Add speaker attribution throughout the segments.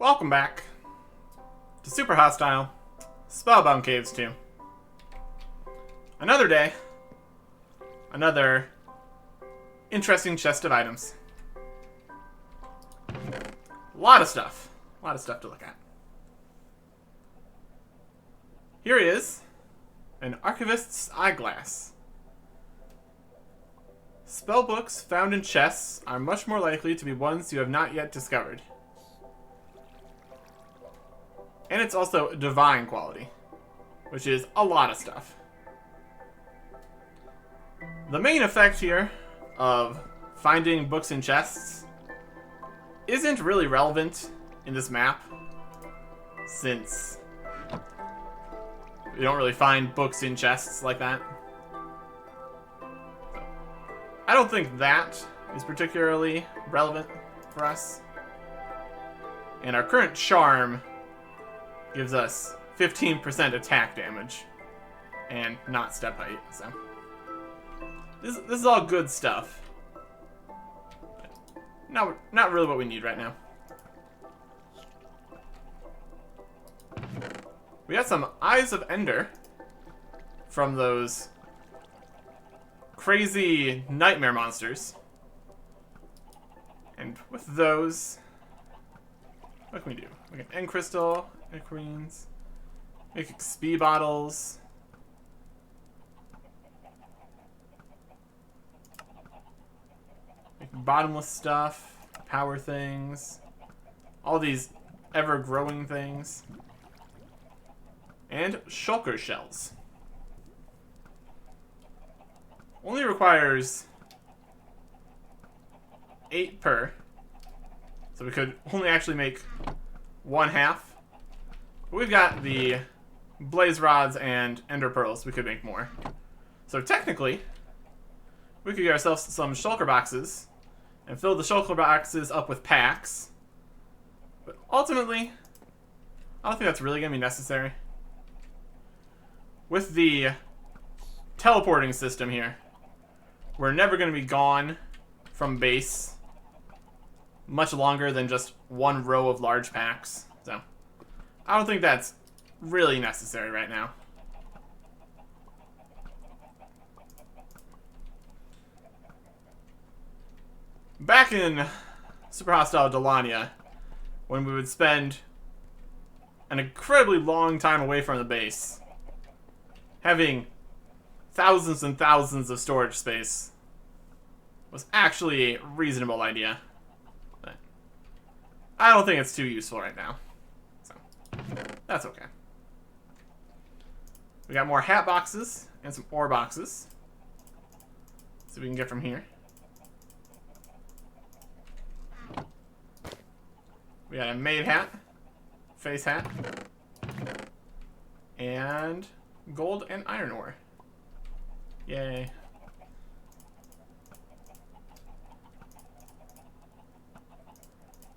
Speaker 1: Welcome back to Super Hostile Spellbound Caves 2. Another day, another interesting chest of items. A lot of stuff to look at. Here is an Archivist's Eyeglass. Spellbooks found in chests are much more likely to be ones you have not yet discovered. And it's also divine quality, which is a lot of stuff. The main effect here of finding books in chests isn't really relevant in this map, since we don't really find books in chests like that. I don't think that is particularly relevant for us. And our current charm gives us 15% attack damage and not step height, so this is all good stuff. No, not really what we need right now. We got some Eyes of Ender from those crazy nightmare monsters. And with those, what can we do? We can End Crystal, End Queens, make XP bottles. Make bottomless stuff, power things, all these ever-growing things. And shulker shells. Only requires 8 per. So we could only actually make 1/2. But we've got the blaze rods and ender pearls. We could make more. So technically, we could get ourselves some shulker boxes and fill the shulker boxes up with packs. But ultimately, I don't think that's really going to be necessary. With the teleporting system here, we're never going to be gone from base much longer than just one row of large packs. So I don't think that's really necessary right now. Back in Super Hostile Delania, when we would spend an incredibly long time away from the base, having thousands and thousands of storage space was actually a reasonable idea. But I don't think it's too useful right now. So that's okay. We got more hat boxes and some ore boxes. See what we can get from here. We got a maid hat, face hat, and gold and iron ore. Yay.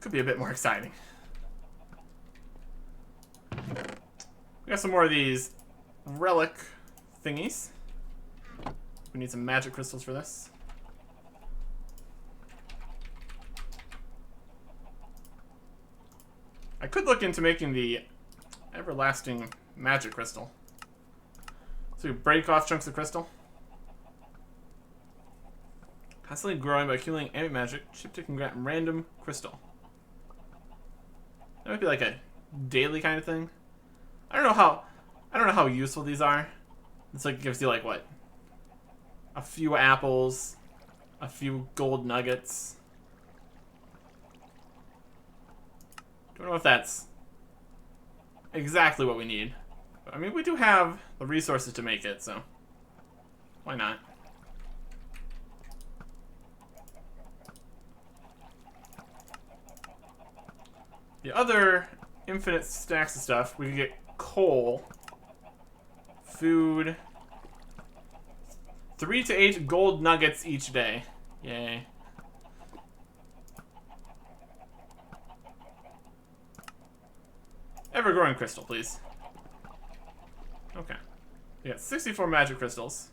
Speaker 1: Could be a bit more exciting. We got some more of these relic thingies. We need some magic crystals for this. I could look into making the everlasting magic crystal. So we break off chunks of crystal. Constantly growing by accumulating ambient magic, chip can grant random crystal. That might be like a daily kind of thing. I don't know how useful these are. It's like gives you like what? A few apples, a few gold nuggets. Don't know if that's exactly what we need. But, I mean, we do have the resources to make it, so why not? The other infinite stacks of stuff, we can get coal, food, 3 to 8 gold nuggets each day. Yay. Ever-growing crystal, please. Okay. We got 64 magic crystals.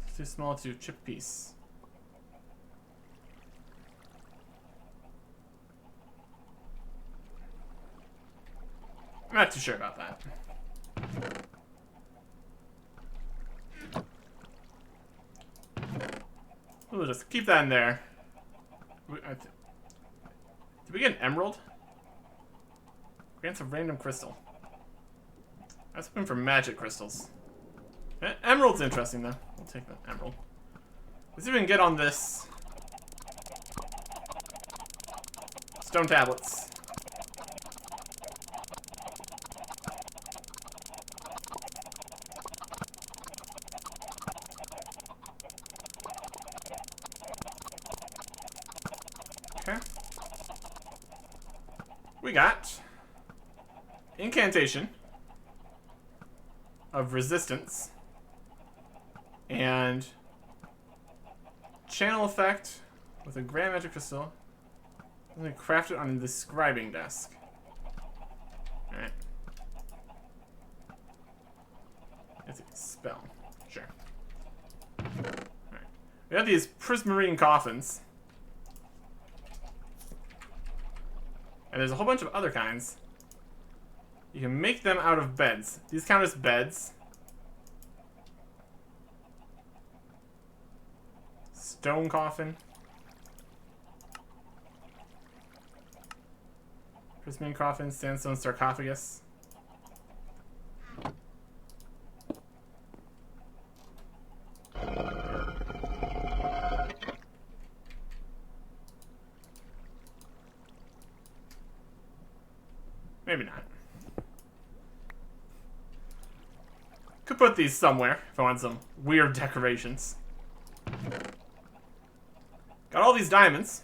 Speaker 1: It's too small to chip piece. not too sure about that. We'll just keep that in there. Did we get an emerald? Grants a random crystal. I was hoping for magic crystals. Emerald's interesting, though. We'll take the emerald. Let's see if we can get on this. Stone tablets. Okay. We got incantation of resistance and channel effect with a grand magic crystal. I'm going to craft it on the scribing desk. Alright. It's a spell. Sure. Alright. We have these prismarine coffins. And there's a whole bunch of other kinds. You can make them out of beds. These count as beds. Stone coffin. Prismarine coffin, sandstone sarcophagus. Maybe not. Could put these somewhere if I want some weird decorations. Got all these diamonds,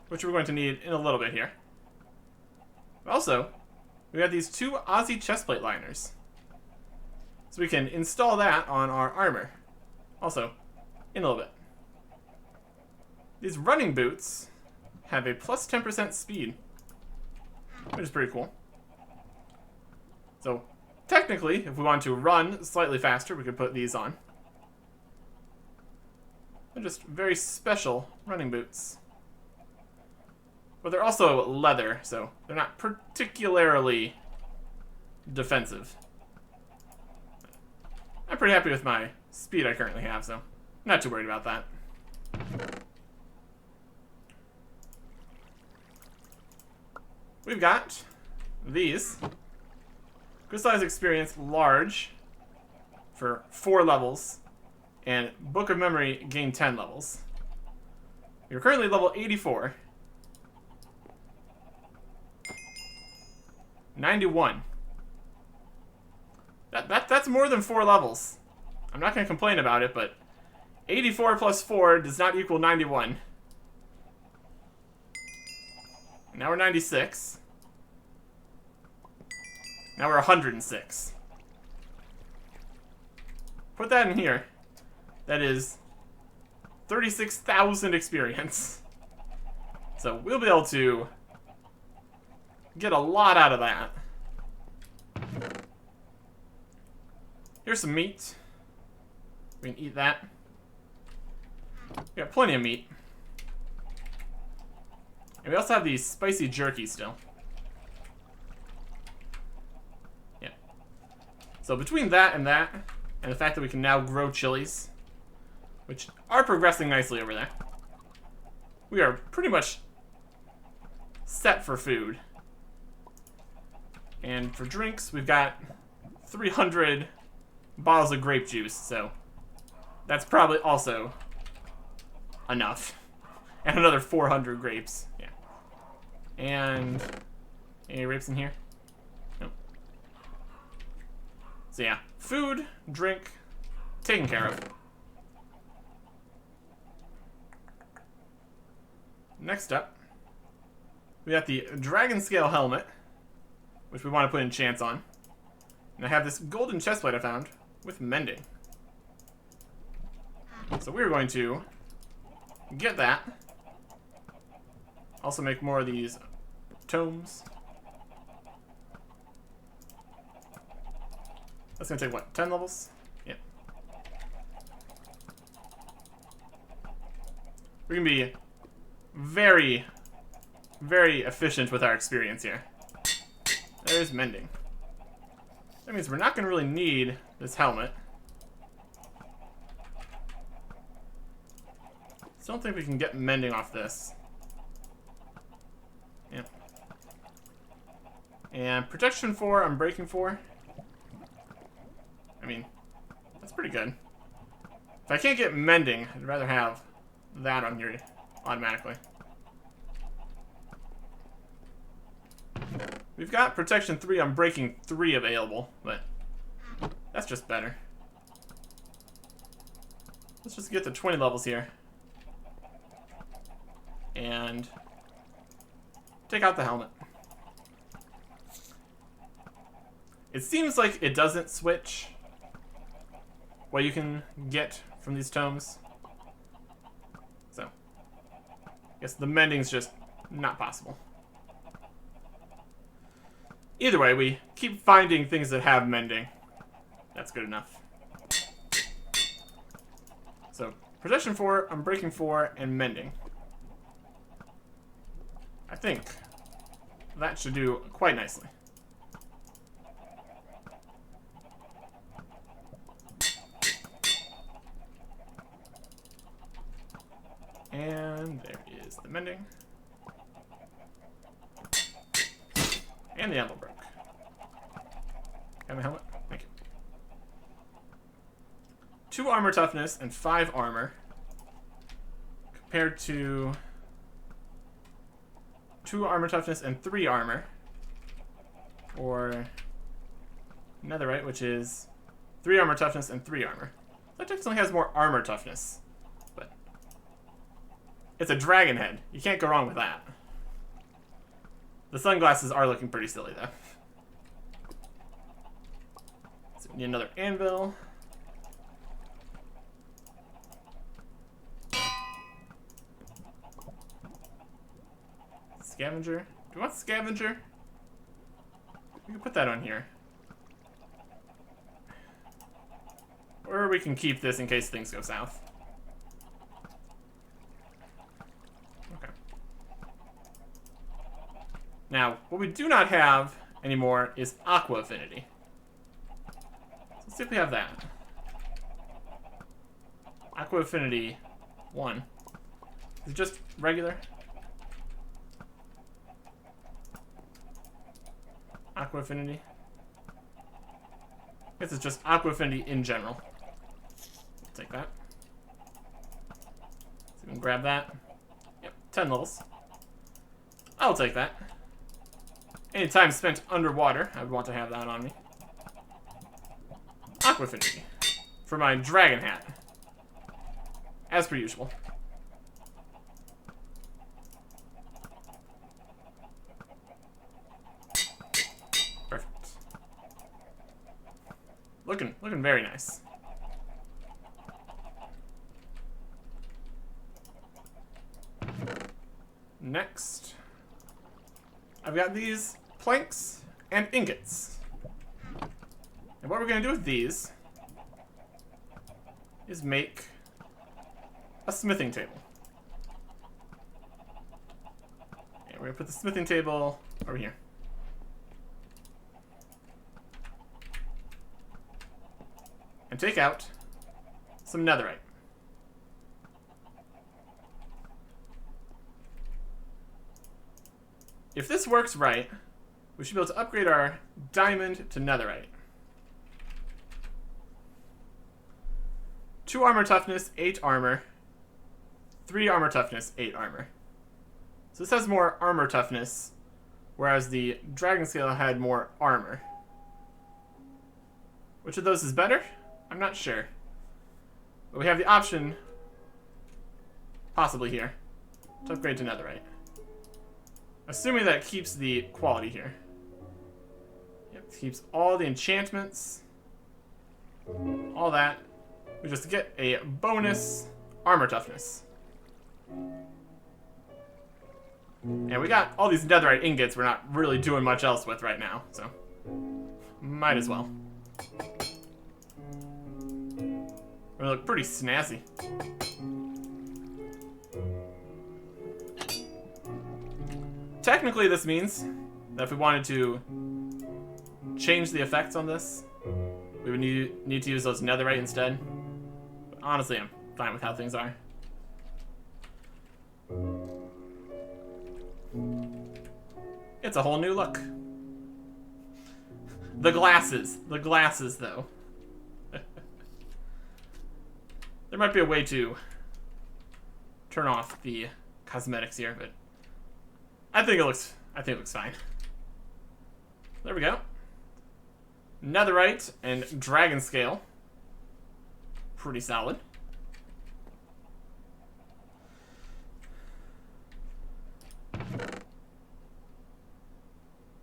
Speaker 1: which we're going to need in a little bit here. Also, we have these 2 Aussie chestplate liners. So we can install that on our armor. Also, in a little bit. These running boots have a plus 10% speed, which is pretty cool. So, technically, if we want to run slightly faster, we could put these on. They're just very special running boots. But they're also leather, so they're not particularly defensive. I'm pretty happy with my speed I currently have, so I'm not too worried about that. We've got these. Crystallized Experience Large for 4 levels, and Book of Memory gain 10 levels. You're currently level 84. 91. That's more than 4 levels. I'm not going to complain about it, but 84 plus 4 does not equal 91. Now we're 96. Now we're 106. Put that in here. That is 36,000 experience. So we'll be able to get a lot out of that. Here's some meat. We can eat that. We got plenty of meat. And we also have these spicy jerky still. Yeah. So between that, and the fact that we can now grow chilies, which are progressing nicely over there, we are pretty much set for food. And for drinks, we've got 300 bottles of grape juice, so that's probably also enough. And another 400 grapes. Yeah. And any grapes in here? Nope. So yeah, food, drink, taken care of. Next up, we got the Dragon Scale Helmet, which we want to put enchants on. And I have this golden chestplate I found with mending. So we're going to get that. Also make more of these tomes. That's going to take, what, 10 levels? Yeah. We're going to be very, very efficient with our experience here. There's mending. That means we're not going to really need this helmet. Still don't think we can get mending off this. Yeah. And protection 4, unbreaking 4. I mean, that's pretty good. If I can't get mending, I'd rather have that on here automatically. We've got protection 3 on breaking 3 available, but that's just better. Let's just get to 20 levels here. And take out the helmet. It seems like it doesn't switch what you can get from these tomes. So, I guess the mending's just not possible. Either way, we keep finding things that have mending. That's good enough. So, protection 4, unbreaking 4, and mending. I think that should do quite nicely. And there is the mending. And the ammo broke. Got my helmet? Thank you. 2 armor toughness and 5 armor. Compared to 2 armor toughness and 3 armor. Or netherite, which is 3 armor toughness and 3 armor. That technically has more armor toughness. But it's a dragon head. You can't go wrong with that. The sunglasses are looking pretty silly, though. So we need another anvil. Scavenger. Do you want scavenger? We can put that on here. Or we can keep this in case things go south. Now, what we do not have anymore is Aqua Affinity. So let's see if we have that. Aqua Affinity 1. Is it just regular? Aqua Affinity? I guess it's just Aqua Affinity in general. Take that. So we can grab that. Yep, 10 levels. I'll take that. Any time spent underwater, I would want to have that on me. Aqua Affinity. For my dragon hat. As per usual. Perfect. Looking very nice. Next, I've got these planks and ingots. And what we're going to do with these is make a smithing table. And we're going to put the smithing table over here. And take out some netherite. If this works right, we should be able to upgrade our diamond to netherite. 2 armor toughness, 8 armor. 3 armor toughness, 8 armor. So this has more armor toughness, whereas the dragon scale had more armor. Which of those is better? I'm not sure. But we have the option, possibly here, to upgrade to netherite. Assuming that it keeps the quality here. Yep, it keeps all the enchantments. All that. We just get a bonus armor toughness. And we got all these netherite ingots we're not really doing much else with right now, so might as well. We look pretty snazzy. Technically, this means that if we wanted to change the effects on this, we would need to use those netherite instead. But honestly, I'm fine with how things are. It's a whole new look. The glasses though. There might be a way to turn off the cosmetics here, but I think it looks fine. There we go. Netherite and dragon scale. Pretty solid.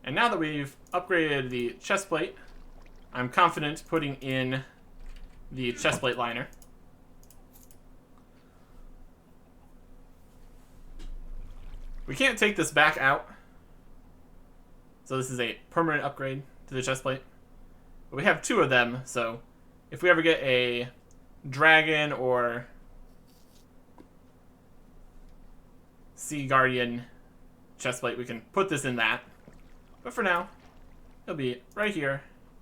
Speaker 1: And now that we've upgraded the chest plate, I'm confident putting in the chest plate liner. We can't take this back out, so this is a permanent upgrade to the chest plate. But we have 2 of them, so if we ever get a dragon or sea guardian chest plate, we can put this in that. But for now, it'll be right here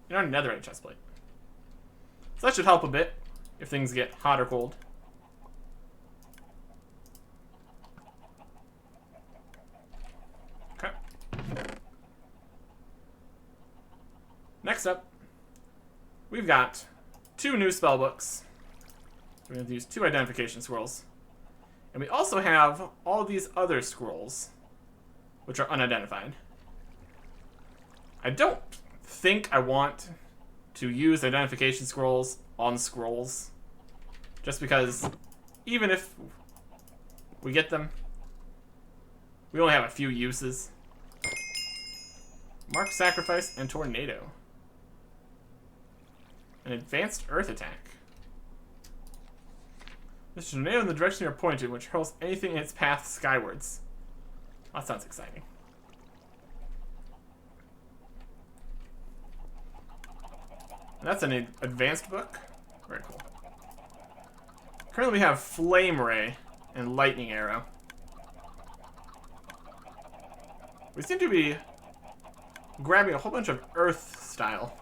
Speaker 1: in our netherite chest plate. So that should help a bit if things get hot or cold. Okay. Next up, we've got 2 new spell books. So we're going to use 2 identification scrolls. And we also have all these other scrolls, which are unidentified. I don't think I want to use identification scrolls on scrolls, just because even if we get them, we only have a few uses. Mark, Sacrifice, and Tornado. An advanced earth attack. This tornado in the direction you're pointed, which hurls anything in its path skywards. That sounds exciting. That's an advanced book. Very cool. Currently we have Flame Ray and Lightning Arrow. We seem to be grabbing a whole bunch of Earth style.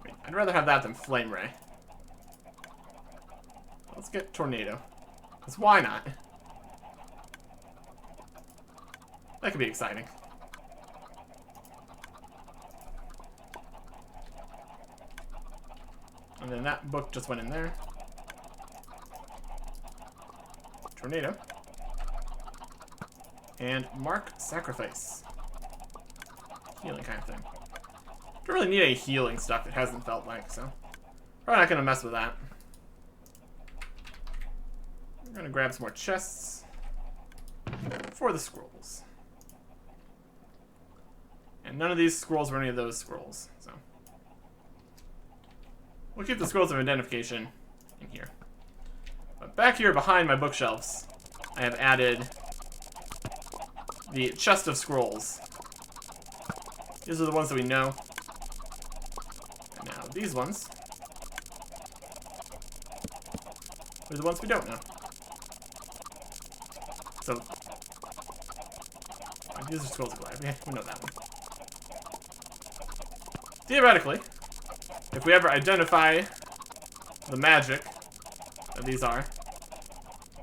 Speaker 1: Wait, I'd rather have that than Flame Ray. Let's get Tornado. Because why not? That could be exciting. And then that book just went in there. Tornado. And Mark, Sacrifice. Healing kind of thing. Don't really need any healing stuff, it hasn't felt like, so probably not going to mess with that. We're going to grab some more chests for the scrolls. And none of these scrolls were any of those scrolls, so we'll keep the scrolls of identification in here. But back here behind my bookshelves, I have added the chest of scrolls. These are the ones that we know. And now these ones are the ones we don't know. So, these are scrolls of life. Yeah, we know that one. Theoretically, if we ever identify the magic that these are,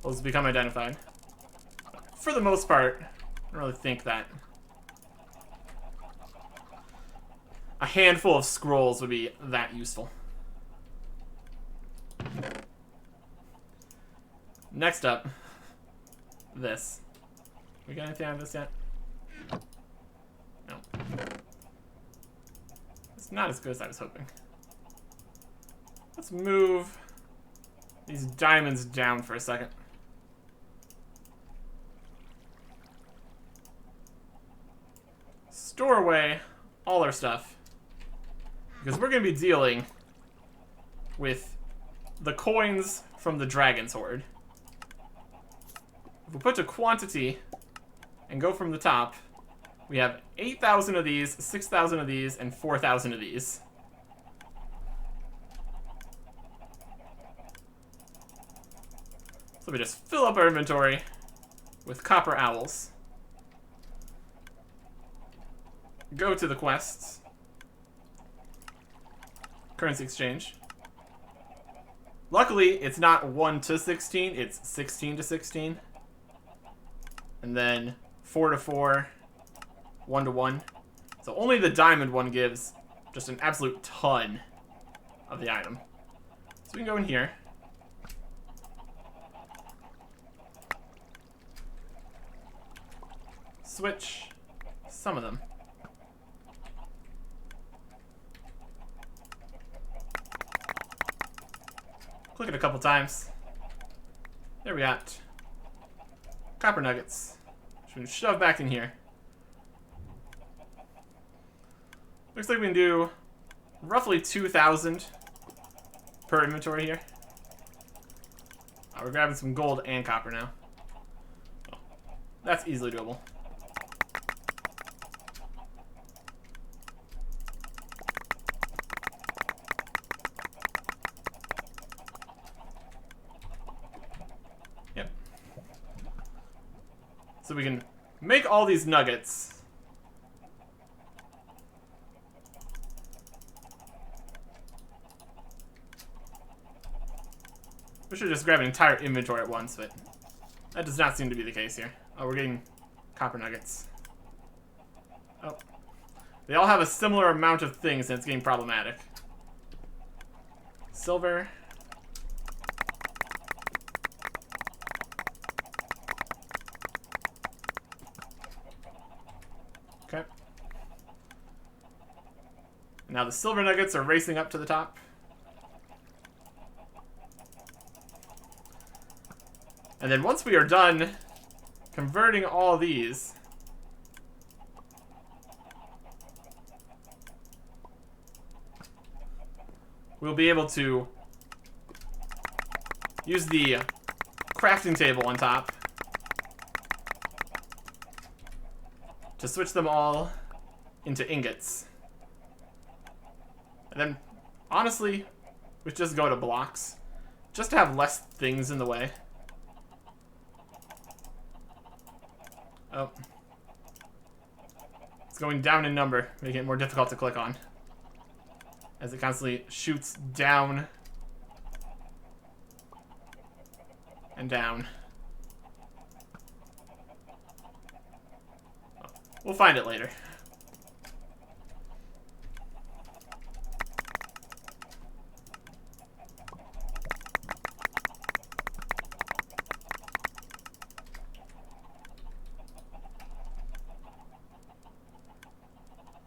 Speaker 1: those become identified. For the most part, I don't really think that a handful of scrolls would be that useful. Next up, this. We got anything out of this yet? No. It's not as good as I was hoping. Let's move these diamonds down for a second. Store away all our stuff, because we're going to be dealing with the coins from the Dragon's Hoard. If we put a quantity and go from the top, we have 8,000 of these, 6,000 of these, and 4,000 of these. So we just fill up our inventory with copper owls. go to the quests. Currency exchange. Luckily, it's not 1 to 16, it's 16 to 16. And then 4 to 4, 1 to 1. So only the diamond one gives just an absolute ton of the item. So we can go in here. Switch some of them. Click it a couple times. There we got copper nuggets, which we can shove back in here. Looks like we can do roughly 2,000 per inventory here. We're grabbing some gold and copper now. Oh, that's easily doable. Yep. So we can make all these nuggets. We should just grab an entire inventory at once, but that does not seem to be the case here. Oh, we're getting copper nuggets. Oh. They all have a similar amount of things, and it's getting problematic. Silver. Okay. Now the silver nuggets are racing up to the top. And then once we are done converting all these, we'll be able to use the crafting table on top to switch them all into ingots. And then, honestly, we should just go to blocks, just to have less things in the way. Oh. It's going down in number, making it more difficult to click on, as it constantly shoots down and down. We'll find it later.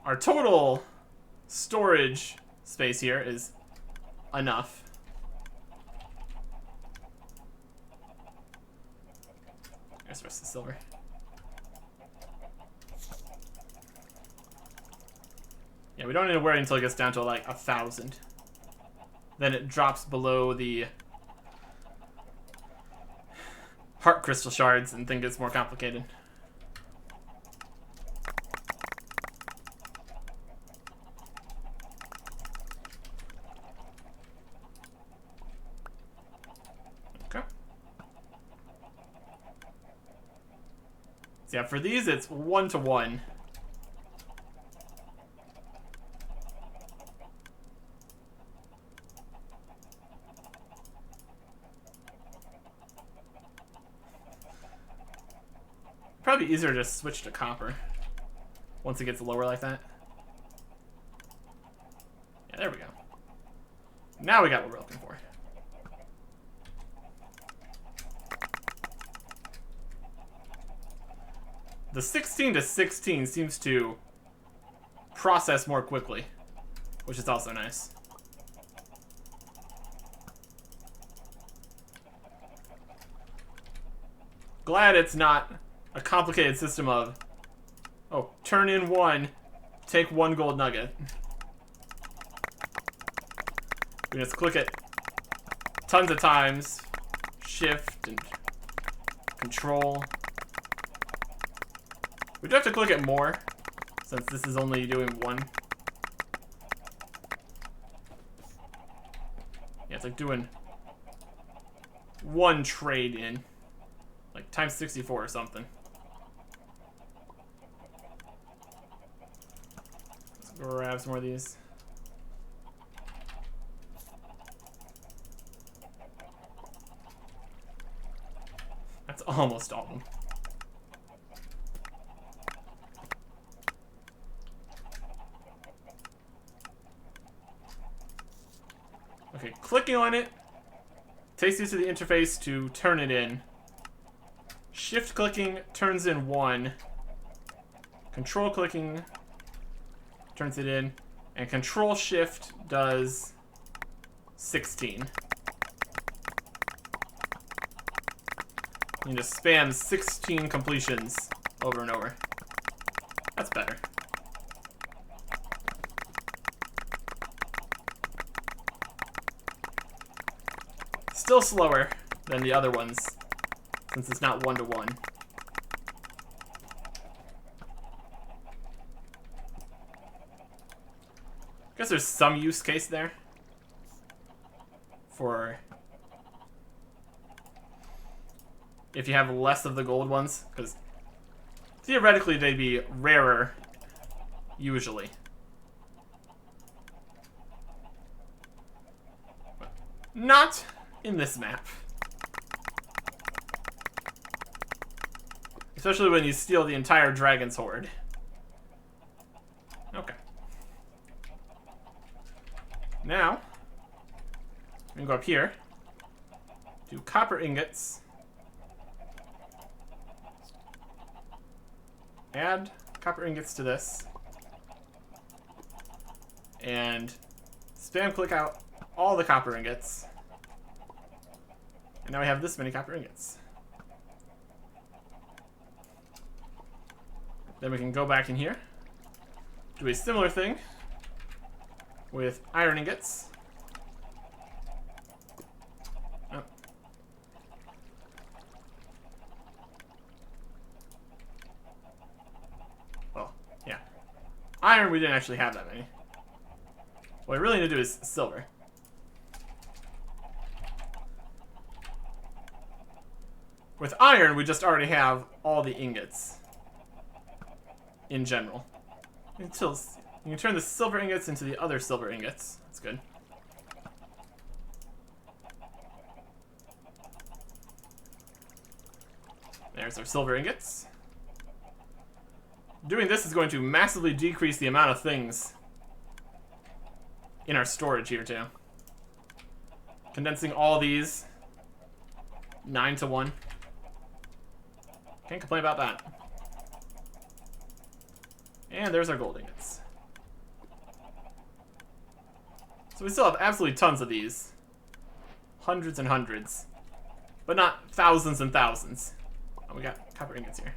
Speaker 1: Our total storage space here is enough. There's the rest of the silver. Yeah, we don't need to worry until it gets down to like 1,000. Then it drops below the heart crystal shards and things gets more complicated. Yeah, for these, it's 1 to 1. Probably easier to just switch to copper once it gets lower like that. Yeah, there we go. Now we got what we're looking for. The 16 to 16 seems to process more quickly, which is also nice. Glad it's not a complicated system of, oh, turn in 1, take 1 gold nugget. We just click it tons of times, shift and control. We do have to click it more, since this is only doing 1. Yeah, it's like doing 1 trade in, like times 64 or something. grab some more of these. That's almost all of them. Okay, clicking on it takes you to the interface to turn it in. Shift clicking turns in 1. Control clicking turns it in. And control shift does 16. You just spam 16 completions over and over. That's better. Still slower than the other ones, since it's not 1-to-1. Guess there's some use case there for if you have less of the gold ones, because theoretically they'd be rarer usually. But not in this map. Especially when you steal the entire dragon's horde. Okay. Now, we can go up here, do copper ingots, add copper ingots to this, and spam click out all the copper ingots. And now we have this many copper ingots. Then we can go back in here, do a similar thing with iron ingots. Oh. Well, yeah. Iron, we didn't actually have that many. What we really need to do is silver. With iron, we just already have all the ingots in general. Until you can turn the silver ingots into the other silver ingots. That's good. There's our silver ingots. Doing this is going to massively decrease the amount of things in our storage here too. Condensing all these 9-to-1. Can't complain about that. And there's our gold ingots. So we still have absolutely tons of these. Hundreds and hundreds. But not thousands and thousands. Oh, we got copper ingots here.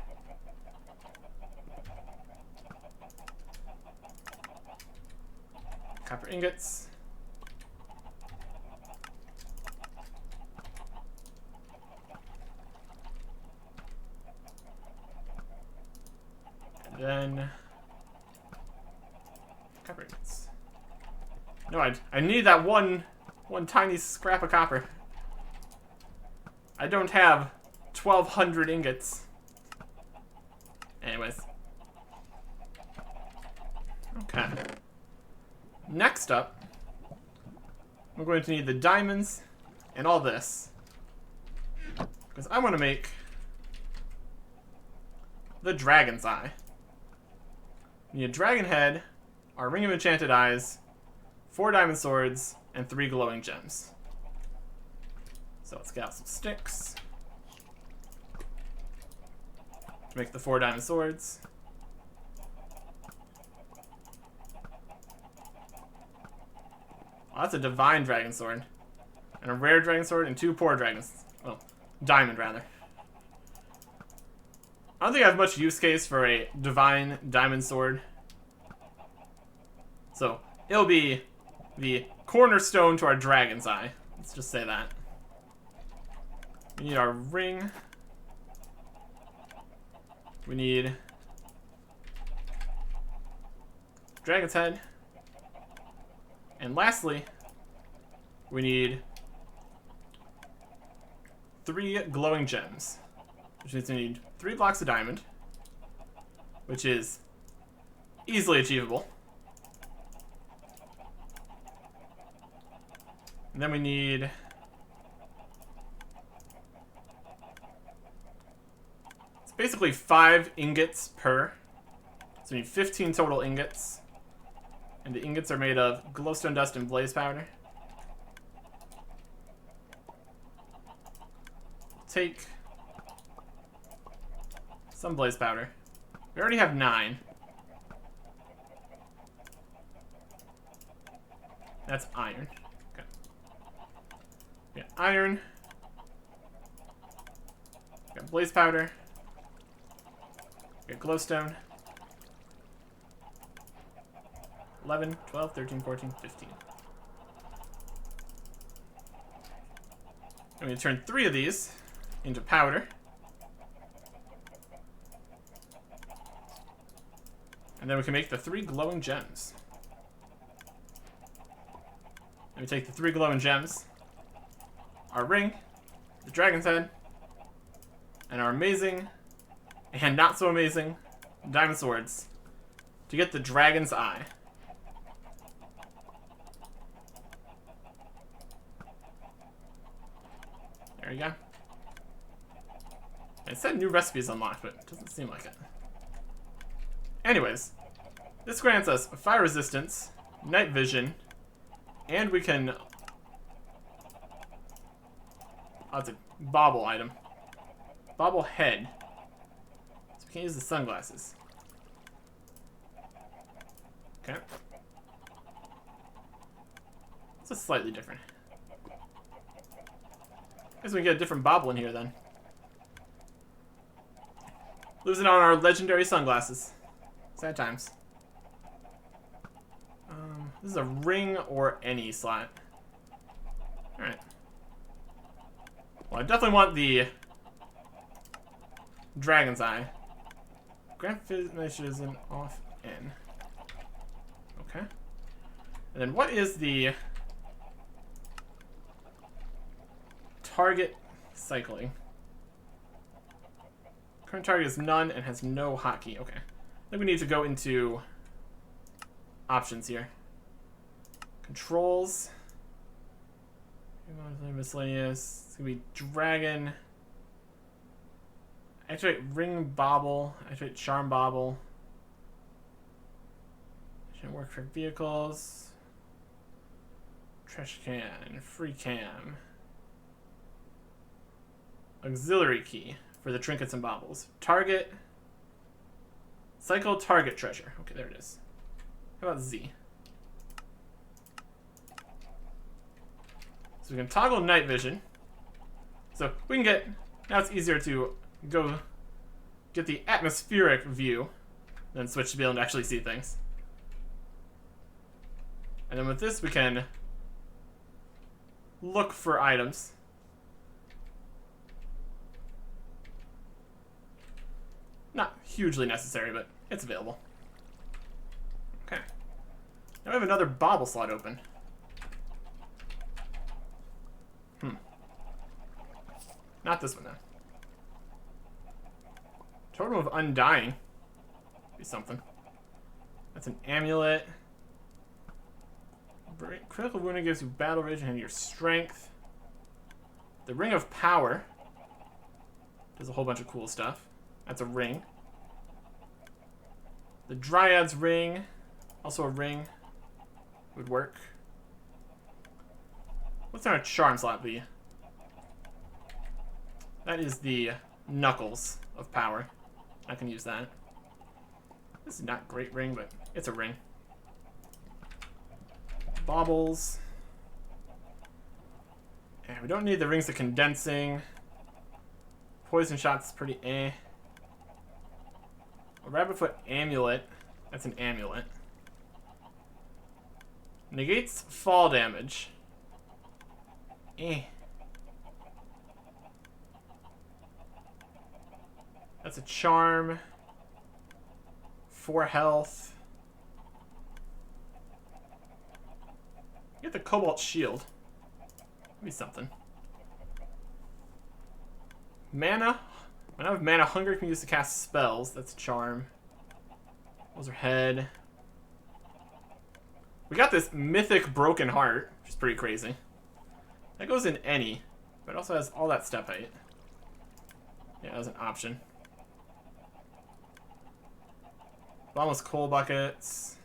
Speaker 1: Copper ingots. And then copper ingots. No, I need that one tiny scrap of copper. I don't have 1,200 ingots. Anyways. Okay. Next up, we're going to need the diamonds and all this. Because I want to make the dragon's eye. We need a dragon head, our ring of enchanted eyes, 4 diamond swords, and 3 glowing gems. So let's get out some sticks to make the 4 diamond swords. Oh, that's a divine dragon sword. And a rare dragon sword and 2 poor dragons. Well, diamond rather. I don't think I have much use case for a divine diamond sword. So, it'll be the cornerstone to our dragon's eye. Let's just say that. We need our ring. We need dragon's head. And lastly, we need 3 glowing gems. Which means we need 3 blocks of diamond. Which is easily achievable. And then we need... It's basically 5 ingots per. So we need 15 total ingots. And the ingots are made of glowstone dust and blaze powder. Take some blaze powder. We already have 9. That's iron. Okay. We got iron. We got blaze powder. We got glowstone. 11, 12, 13, 14, 15. I'm going to turn 3 of these into powder. And then we can make the 3 glowing gems. Then we take the 3 glowing gems, our ring, the dragon's head, and our amazing and not so amazing diamond swords to get the dragon's eye. There you go. It said new recipes unlocked, but it doesn't seem like it. Anyways, this grants us fire resistance, night vision, and we can... Oh, it's a bauble item. Bauble head. So we can use the sunglasses. Okay. This is slightly different. Guess we can get a different bauble in here then. Losing on our legendary sunglasses. Sad times. This is a ring or any slot. Alright. Well, I definitely want the dragon's eye. Grant finish is an off N. Okay. And then what is the target cycling? Current target is none and has no hotkey. Okay. I think we need to go into options here. Controls. Miscellaneous. It's gonna be dragon. Activate ring bauble. Activate charm bauble. Shouldn't work for vehicles. Trash can. Free cam. Auxiliary key for the trinkets and baubles. Target. Cycle target treasure. Okay, there it is. How about Z? So we can toggle night vision. So we can get... Now it's easier to go get the atmospheric view then switch to be able to actually see things. And then with this we can look for items. Not hugely necessary, but it's available. Okay. Now we have another bauble slot open. Not this one, though. Totem of Undying. Be something. That's an amulet. Critical wounding gives you battle rage and your strength. The Ring of Power does a whole bunch of cool stuff. That's a ring. The Dryad's Ring, also a ring, would work. What's our charm slot be? That is the Knuckles of Power. I can use that. This is not great ring, but it's a ring. Baubles. Yeah, we don't need the Rings of Condensing. Poison Shot's pretty eh. A Rabbitfoot Amulet. That's an amulet. Negates fall damage. Eh. That's a charm. 4 health. Get the Cobalt Shield. Maybe something. Mana. When I have mana, hunger can be used to cast spells. That's a charm. Those are head. We got this mythic broken heart, which is pretty crazy. That goes in any, but it also has all that step height. Yeah, as an option. Almost coal buckets.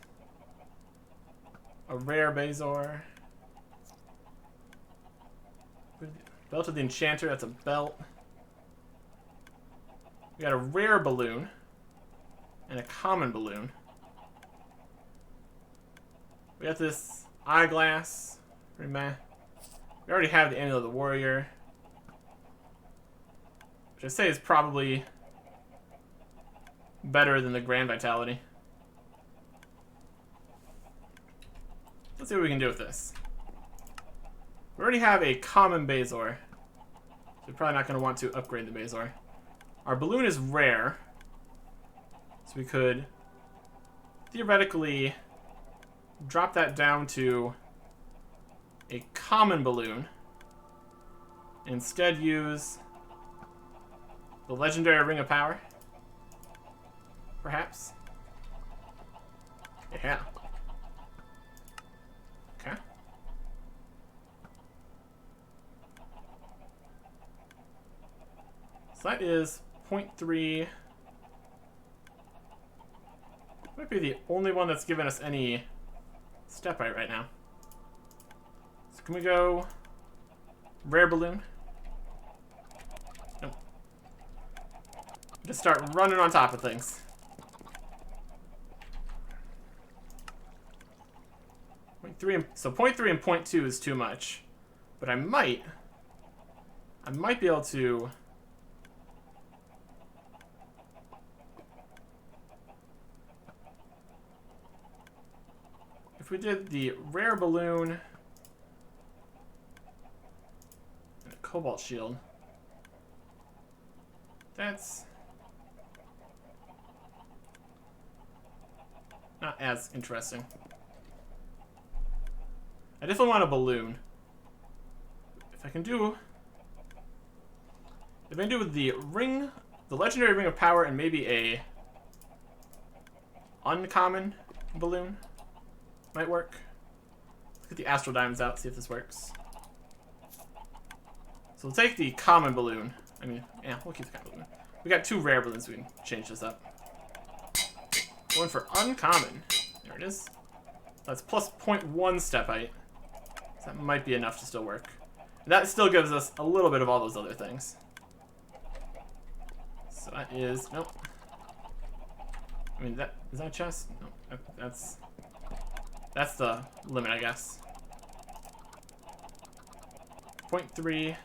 Speaker 1: A rare Bazor. Belt of the Enchanter, that's a belt. We got a rare balloon. And a common balloon. We got this eyeglass. Pretty meh. We already have the Amulet of the Warrior. Which I say is probably better than the Grand Vitality. Let's see what we can do with this. We already have a common Bazor. So we're probably not going to want to upgrade the Bazor. Our balloon is rare. So we could theoretically drop that down to a common balloon. Instead use the legendary Ring of Power. Perhaps. Yeah. Okay. So that is 0.3. Might be the only one that's given us any step height right now. So can we go rare balloon? Nope. Just start running on top of things. So 0.3 and 0.2 is too much. But I might be able to if we did the rare balloon and a cobalt shield, that's not as interesting. I definitely want a balloon. If I can do with the ring, the legendary Ring of Power, and maybe a uncommon balloon, might work. Let's get the Astral Diamonds out, see if this works. So we'll take the common balloon. I mean, yeah, we'll keep the common balloon. We got 2 rare balloons, we can change this up. Going for uncommon. There it is. That's plus 0.1 step height. So that might be enough to still work. And that still gives us a little bit of all those other things. So that is, nope. I mean, is that a chest? No, that's the limit, I guess. 0.3.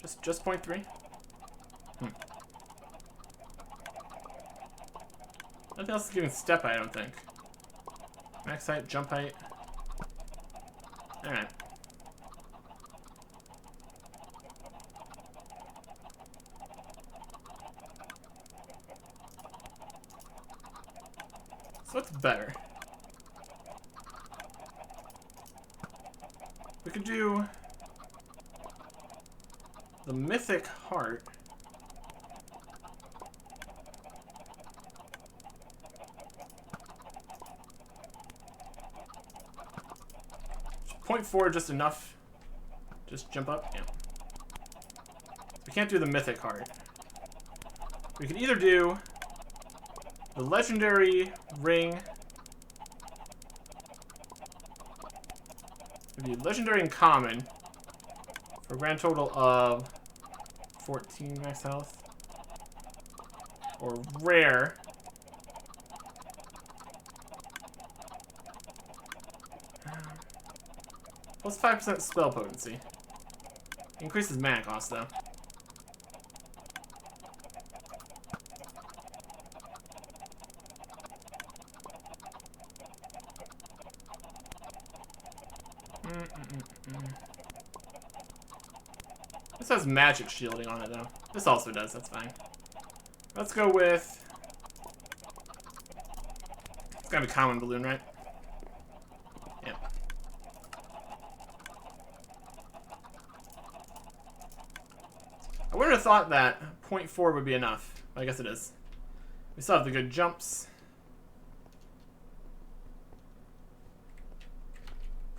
Speaker 1: Just 0.3? Nothing else is giving step height, I don't think. Max height, jump height. Alright. So what's better? We could do the Mythic Heart. Is 0.4 just enough? Just jump up? Yeah. We can't do the Mythic Heart. We could either do the legendary ring. Maybe legendary and common for a grand total of 14 max health. Or rare. Plus 5% spell potency. Increases mana cost though. This has magic shielding on it though. This also does, that's fine. Let's go with... It's gotta be common balloon, right? Yeah. I wouldn't have thought that 0.4 would be enough. I guess it is. We still have the good jumps.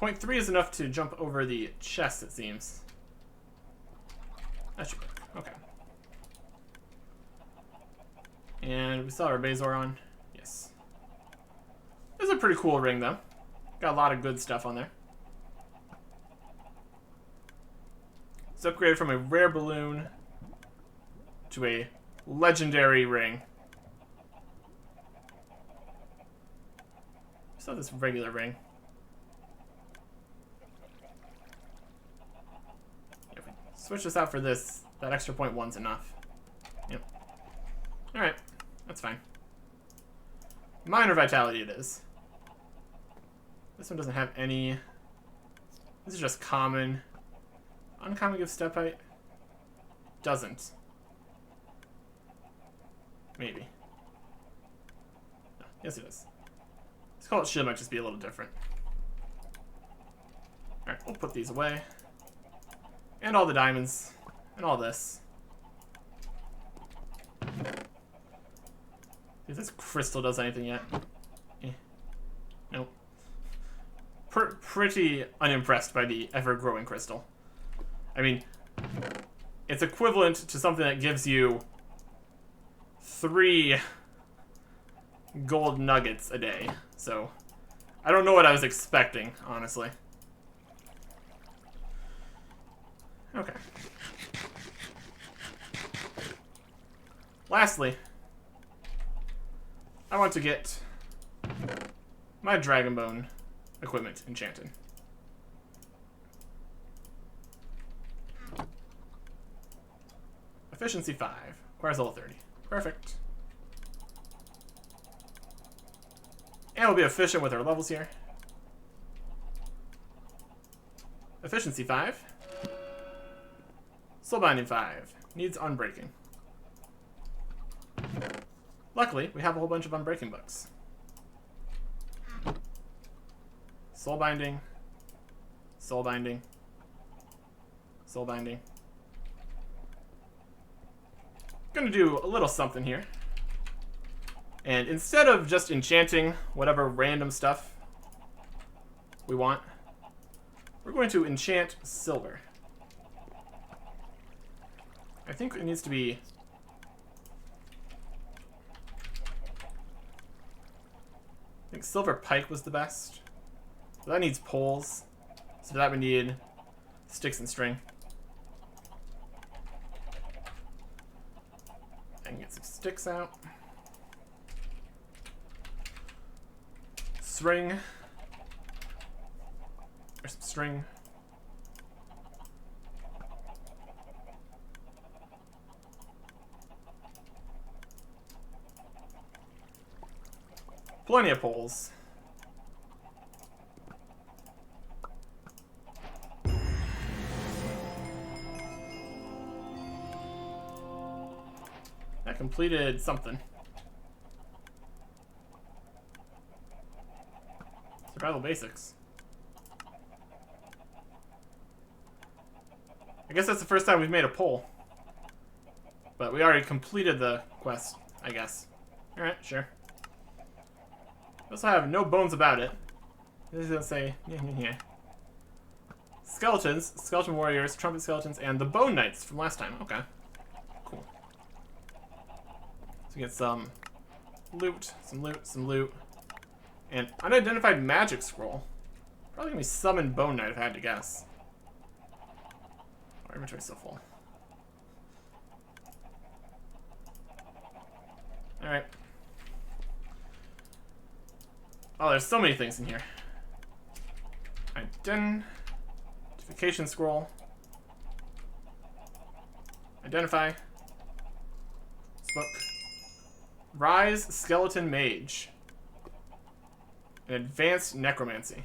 Speaker 1: 0.3 is enough to jump over the chest, it seems. That should work. Okay. And we still have our Bazor on. Yes. This is a pretty cool ring, though. Got a lot of good stuff on there. It's upgraded from a rare balloon to a legendary ring. Still this regular ring. If we switch this out for this, that extra 0.1's enough. Yep. Alright, that's fine. Minor vitality it is. This one doesn't have any. This is just common. Uncommon gives step height? Doesn't. Maybe. No, yes it is. Let's call it shield, might just be a little different. Alright, we'll put these away. And all the diamonds. And all this. See if this crystal does anything yet. Nope. Pretty unimpressed by the ever-growing crystal. I mean, it's equivalent to something that gives you 3 gold nuggets a day. So, I don't know what I was expecting, honestly. Okay. Lastly, I want to get my Dragonbone equipment enchanted. Efficiency 5. Requires level 30. Perfect. And we'll be efficient with our levels here. Efficiency 5. Soulbinding 5. Needs unbreaking. Luckily, we have a whole bunch of unbreaking books. Soulbinding. Soulbinding. Soulbinding. Gonna do a little something here. And instead of just enchanting whatever random stuff we want, we're going to enchant silver. I think it needs to be... I think silver pike was the best. So that needs poles. So for that we need sticks and string. I can get some sticks out. String. Or some string. Plenty of poles. That completed something. Survival basics. I guess that's the first time we've made a pole. But we already completed the quest, I guess. Alright, sure. We also have no bones about it. This is gonna say, yeah. Skeletons, skeleton warriors, trumpet skeletons, and the bone knights from last time. Okay. Cool. So we get some loot, some loot, some loot. And unidentified magic scroll. Probably gonna be summoned bone knight if I had to guess. Our inventory's still full. Alright. Oh, there's so many things in here. Identification scroll. Identify. This book. Rise Skeleton Mage. An advanced necromancy.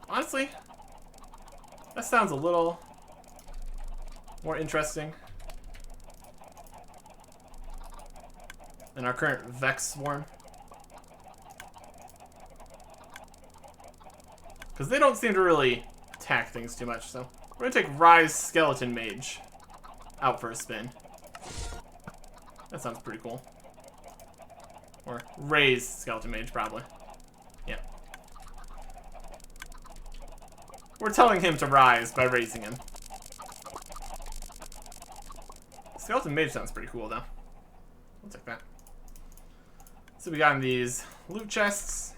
Speaker 1: Honestly, that sounds a little more interesting than our current Vechs swarm. Because they don't seem to really attack things too much, so we're gonna take Rise Skeleton Mage out for a spin. That sounds pretty cool. Or Raise Skeleton Mage, probably. Yeah. We're telling him to rise by raising him. Skeleton Mage sounds pretty cool, though. We'll take that. So we got in these loot chests.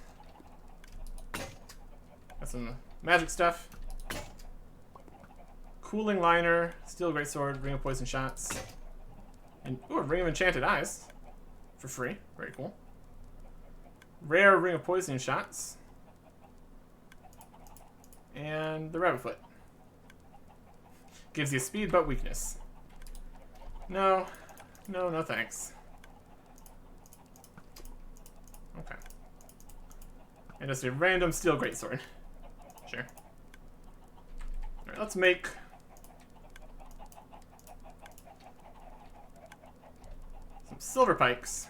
Speaker 1: Got some magic stuff. Cooling liner, steel greatsword, ring of poison shots, and ooh, a ring of enchanted eyes for free. Very cool. Rare ring of poison shots, and the rabbit foot gives you speed but weakness. No, no thanks. Okay. And just a random steel greatsword. Sure. Alright, let's make some silver pikes.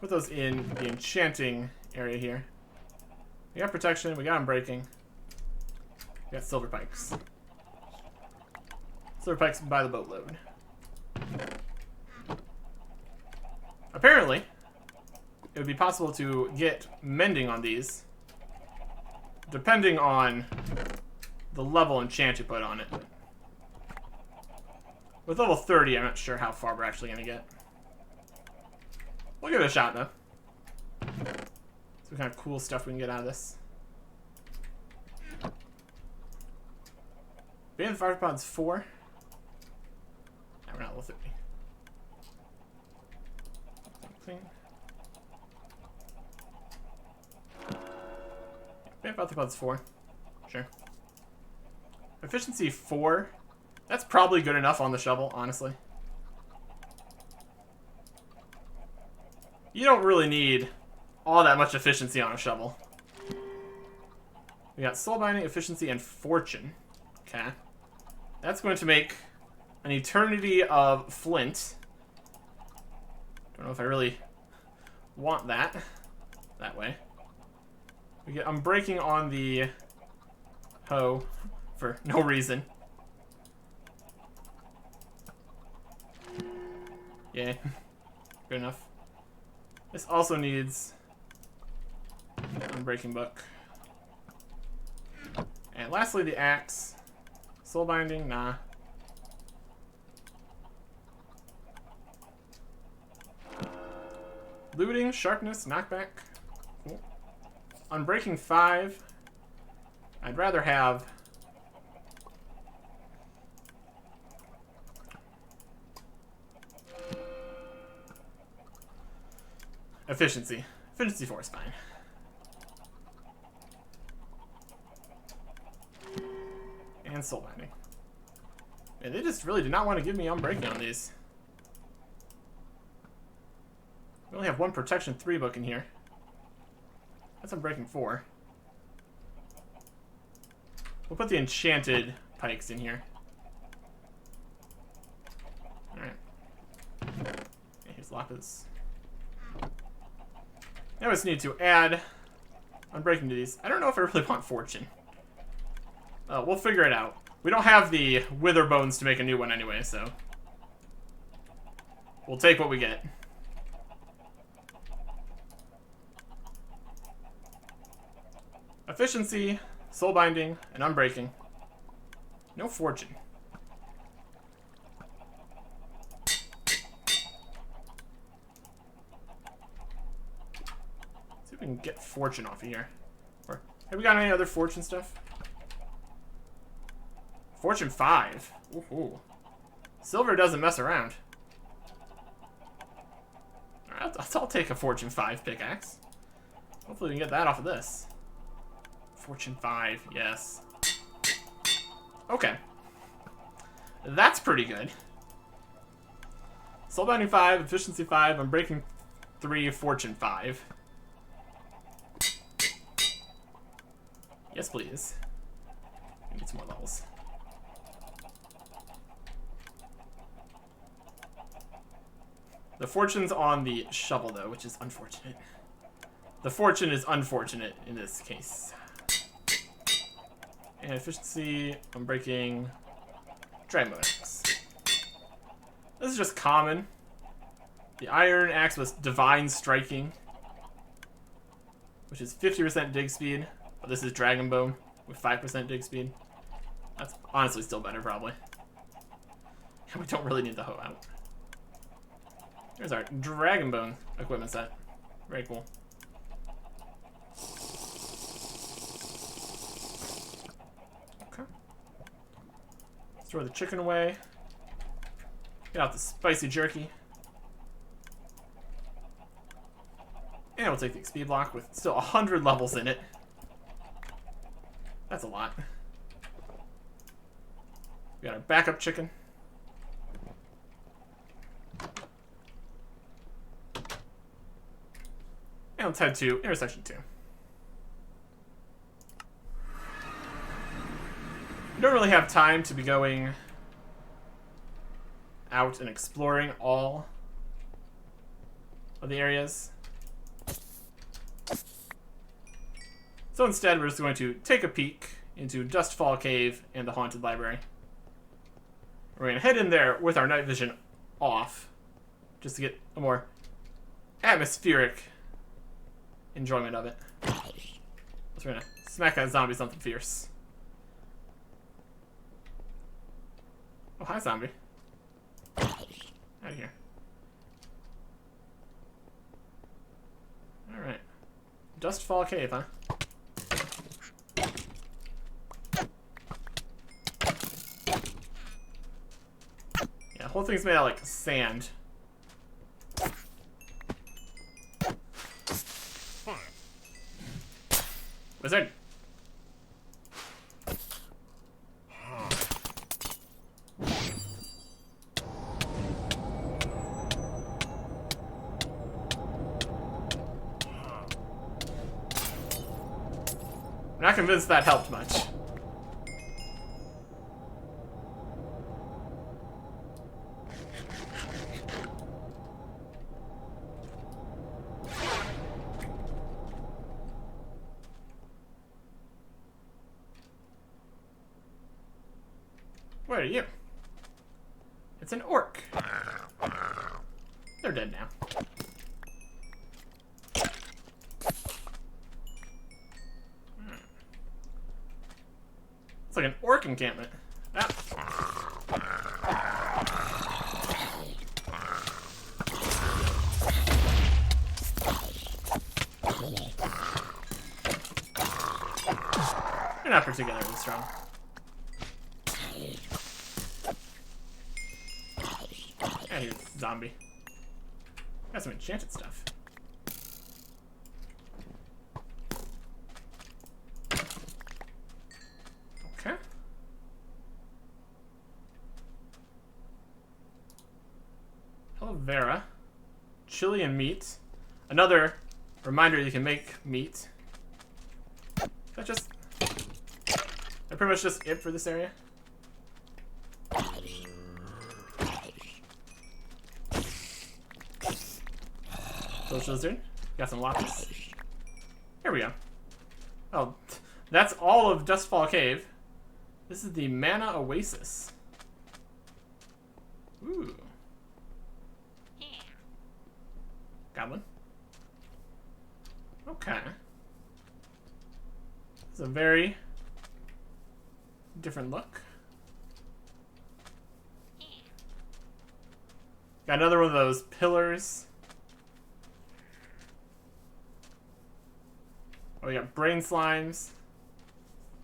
Speaker 1: Put those in the enchanting area here. We got protection, we got unbreaking. We got silver pikes. Silver pikes by the boatload. Apparently, it would be possible to get mending on these, depending on the level enchant you put on it. With level 30, I'm not sure how far we're actually going to get. We'll give it a shot, though. See what kind of cool stuff we can get out of this. Bane of the Fire Pod's 4. No, we're not level 30. Bane of the Pod's 4. Sure. Efficiency 4. That's probably good enough on the shovel, honestly. You don't really need all that much efficiency on a shovel. We got soul binding, efficiency, and fortune. Okay. That's going to make an eternity of flint. Don't know if I really want that way. We get unbreaking on the hoe for no reason. Yeah. Good enough. This also needs an unbreaking book. And lastly, the axe. Soul binding, nah. Looting, sharpness, knockback. Cool. Unbreaking 5. I'd rather have efficiency. Efficiency 4 is fine. And soul binding. Yeah, they just really did not want to give me unbreaking on these. We only have one protection 3 book in here. That's unbreaking 4. We'll put the enchanted pikes in here. Alright. Okay, here's lapis. Now I just need to add unbreaking to these. I don't know if I really want fortune. We'll figure it out. We don't have the wither bones to make a new one anyway, so we'll take what we get. Efficiency, soul binding, and unbreaking. No fortune. See if we can get fortune off of here. Or have we got any other fortune stuff? Fortune 5. Ooh. Silver doesn't mess around. Alright, I'll take a Fortune 5 pickaxe. Hopefully we can get that off of this. Fortune 5, yes. Okay. That's pretty good. Soul binding 5, efficiency 5, unbreaking 3, fortune 5. Yes, please. I need some more levels. The fortune's on the shovel, though, which is unfortunate. The fortune is unfortunate in this case. And efficiency, unbreaking, Dragon Axe. This is just common. The iron axe was divine striking, which is 50% dig speed, Oh, this is Dragon Bone with 5% dig speed. That's honestly still better, probably. We don't really need the hoe out. Here's our Dragon Bone equipment set. Very cool. Okay. Let's throw the chicken away. Get out the spicy jerky. And we'll take the XP block with still 100 levels in it. That's a lot. We got our backup chicken. And let's head to intersection 2. We don't really have time to be going out and exploring all of the areas. So instead, we're just going to take a peek into Dustfall Cave and the Haunted Library. We're going to head in there with our night vision off, just to get a more atmospheric enjoyment of it. So we're going to smack that zombie something fierce. Oh, hi, zombie. Out of here. Alright. Dustfall Cave, huh? Yeah, the whole thing's made out of, like, sand. Wizard! I'm not convinced that helped much. What are you? It's an orc. They're dead now. It's like an orc encampment. Ah. They're not particularly strong. Yeah, here's zombie. Got some enchanted stuff. Okay. Aloe vera. Chili and meat. Another reminder you can make meat. That just... That's pretty much just it for this area. Social lizard. Got some lapis. Here we go. Oh, that's all of Dustfall Cave. This is the Mana Oasis. Ooh. Goblin. Okay. It's a very different look. Got another one of those pillars. Oh, we got brain slimes.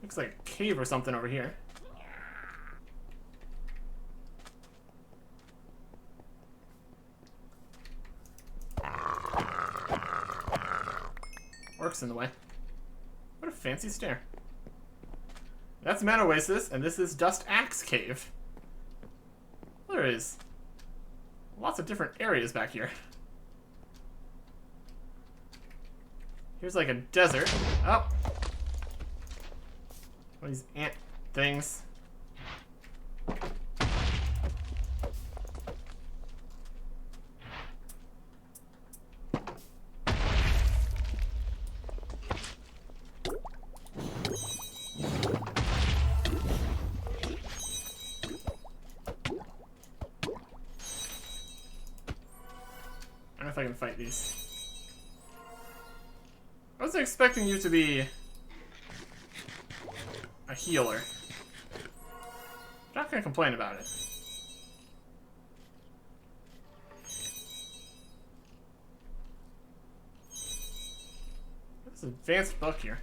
Speaker 1: Looks like a cave or something over here. Orcs in the way. What a fancy stair. That's Man Oasis, and this is Dust Axe Cave. There is lots of different areas back here. Here's like a desert. Oh! What are these ant things? I don't know if I can fight these. I wasn't expecting you to be a healer. I'm not gonna complain about it. What's an advanced book here?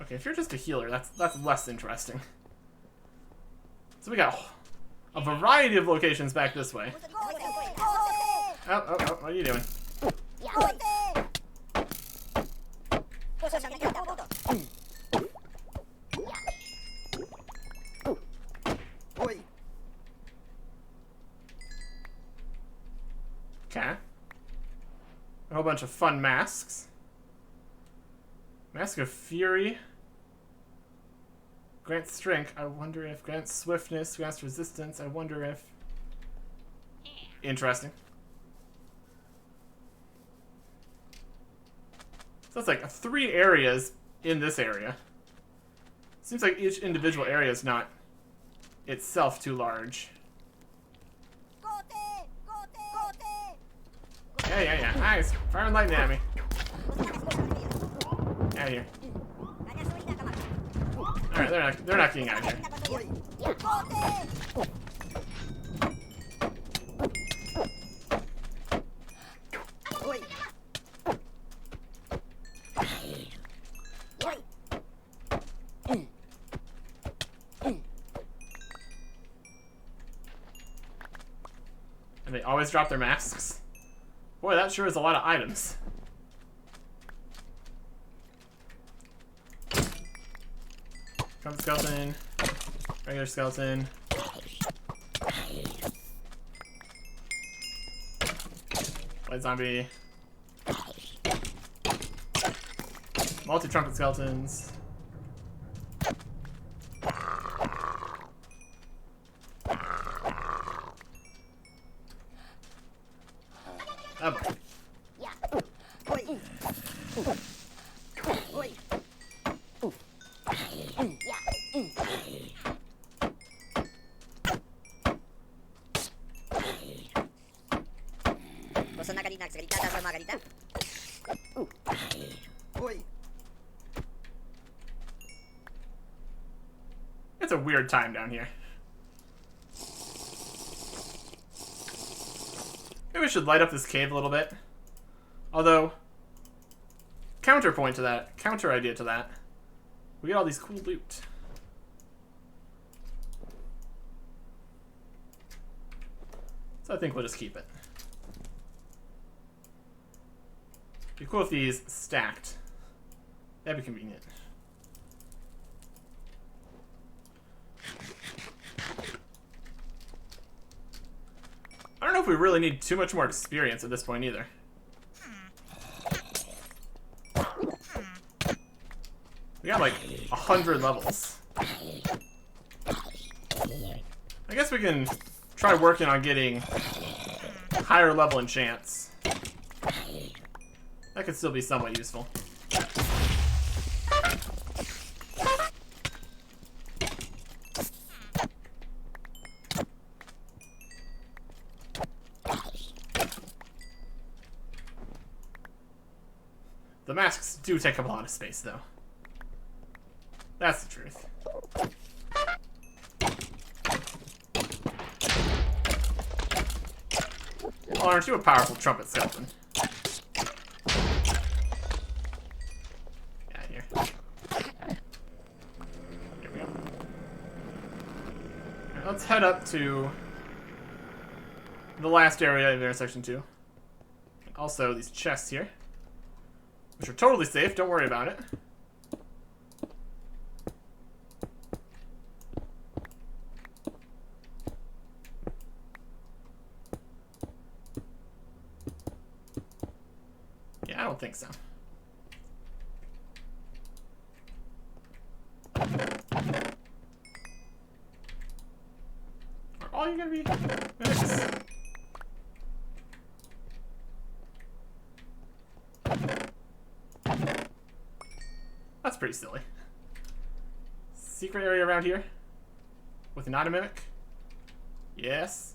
Speaker 1: Okay, if you're just a healer, that's less interesting. So we got a variety of locations back this way. Oh, what are you doing? Okay. A whole bunch of fun masks. Mask of Fury. Grants strength. I wonder if grants swiftness, grants resistance. I wonder if... Interesting. So that's like 3 areas in this area. Seems like each individual area is not itself too large. Yeah. Nice. Firing lightning at me. Out of here. Alright, they're not getting out of here. And they always drop their masks. Boy, that sure is a lot of items. Trumpet skeleton, regular skeleton. White zombie. Multi-trumpet skeletons. Oh boy. It's a weird time down here. Maybe we should light up this cave a little bit. Although, counter idea to that, we get all these cool loot. So I think we'll just keep it. Be cool if these stacked. That'd be convenient. I don't know if we really need too much more experience at this point either. We got like 100 levels. I guess we can try working on getting higher level enchants. That could still be somewhat useful. The masks do take up a lot of space, though. That's the truth. Well, aren't you a powerful trumpet skeleton? Yeah, here. Here we go. Right, let's head up to the last area of intersection 2. Also, these chests here, which are totally safe. Don't worry about it. Yeah, I don't think so. Are all you gonna be mimics? That's pretty silly. Secret area around here? With not a mimic? Yes.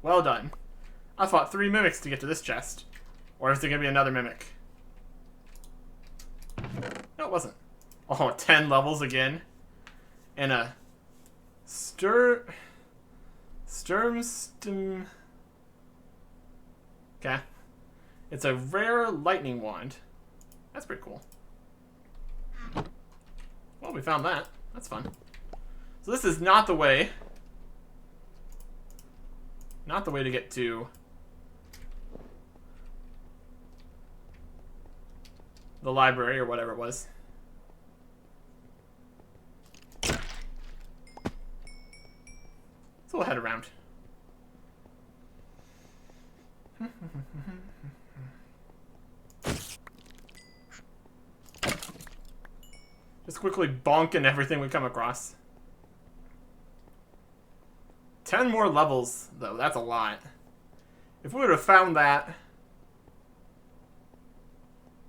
Speaker 1: Well done. I fought 3 mimics to get to this chest. Or is there gonna be another mimic? No, it wasn't. Oh, 10 levels again. And a Sturmstim. Okay. It's a rare lightning wand. That's pretty cool. Well, we found that. That's fun. So this is not the way. Not the way to get to the library or whatever it was. So we'll head around. Just quickly bonking everything we come across. 10 more levels, though. That's a lot. If we would have found that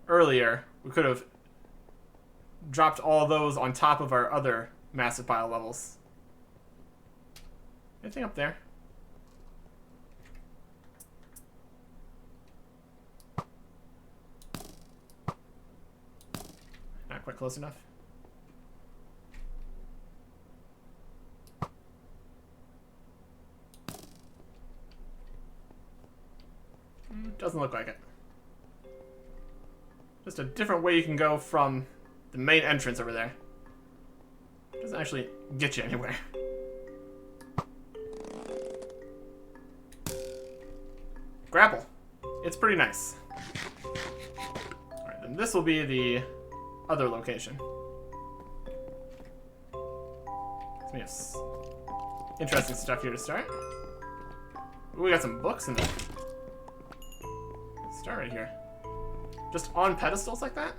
Speaker 1: earlier, we could have dropped all those on top of our other massive pile levels. Anything up there? Not quite close enough. Doesn't look like it. Just a different way you can go from the main entrance over there. Doesn't actually get you anywhere. Grapple. It's pretty nice. Alright, then this will be the other location. So we have interesting stuff here to start. Ooh, we got some books in there. Start right here. Just on pedestals like that?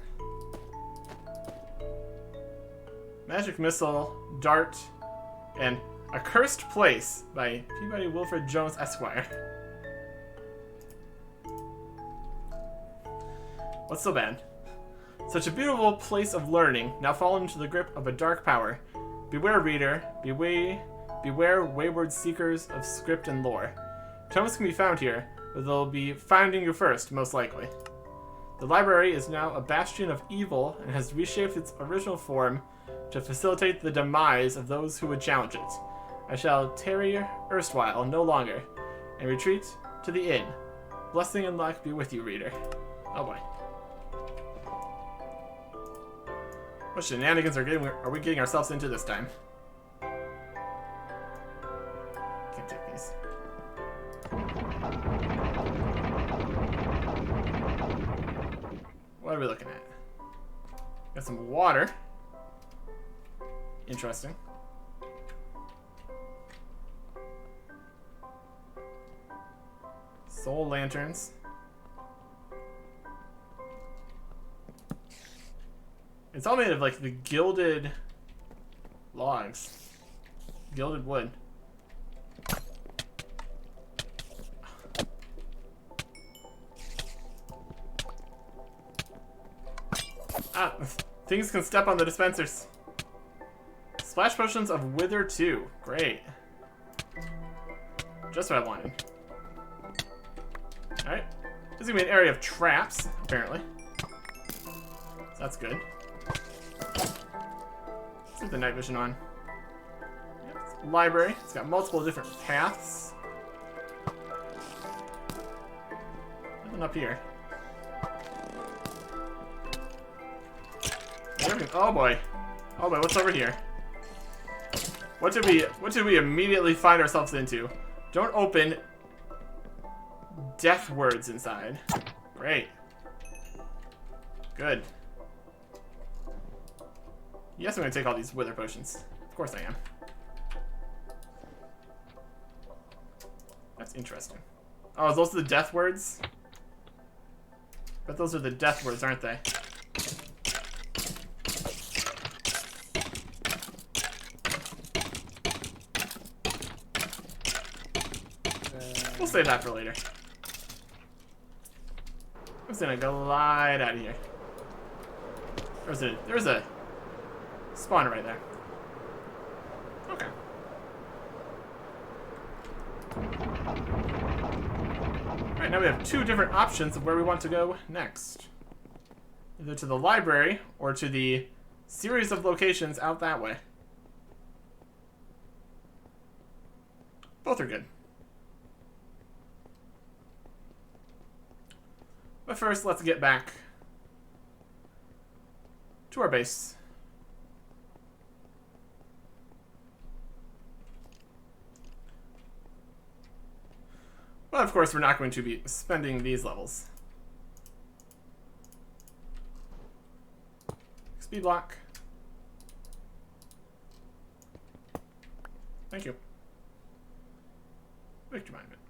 Speaker 1: Magic Missile, Dart, and A Cursed Place by Peabody Wilfred Jones Esquire. What's so bad? Such a beautiful place of learning, now fallen into the grip of a dark power. Beware, reader. Beware wayward seekers of script and lore. Tomes can be found here, but they'll be finding you first, most likely. The library is now a bastion of evil and has reshaped its original form to facilitate the demise of those who would challenge it. I shall tarry erstwhile no longer, and retreat to the inn. Blessing and luck be with you, reader. Oh boy. What shenanigans are we getting ourselves into this time? Can't take these. What are we looking at? Got some water. Interesting. Soul lanterns. It's all made of like the gilded logs. Gilded wood. Ah, things can step on the dispensers. Splash potions of Wither 2. Great. Just what I wanted. Alright. This is gonna be an area of traps, apparently. So that's good. Let's put the night vision on. Yep, it's a library. It's got multiple different paths. Nothing up here. Oh boy. Oh boy, what's over here? What did we immediately find ourselves into? Don't open death words inside. Great. Good. Yes, I'm gonna take all these wither potions. Of course I am. That's interesting. Oh, those are the death words? But those are the death words, aren't they? We'll save that for later. I'm just gonna glide out of here. There's a spawner right there. Okay. Alright, now we have two different options of where we want to go next. Either to the library or to the series of locations out that way. Both are good. But first, let's get back to our base. But of course, we're not going to be spending these levels. XP block. Thank you. Victory Monument.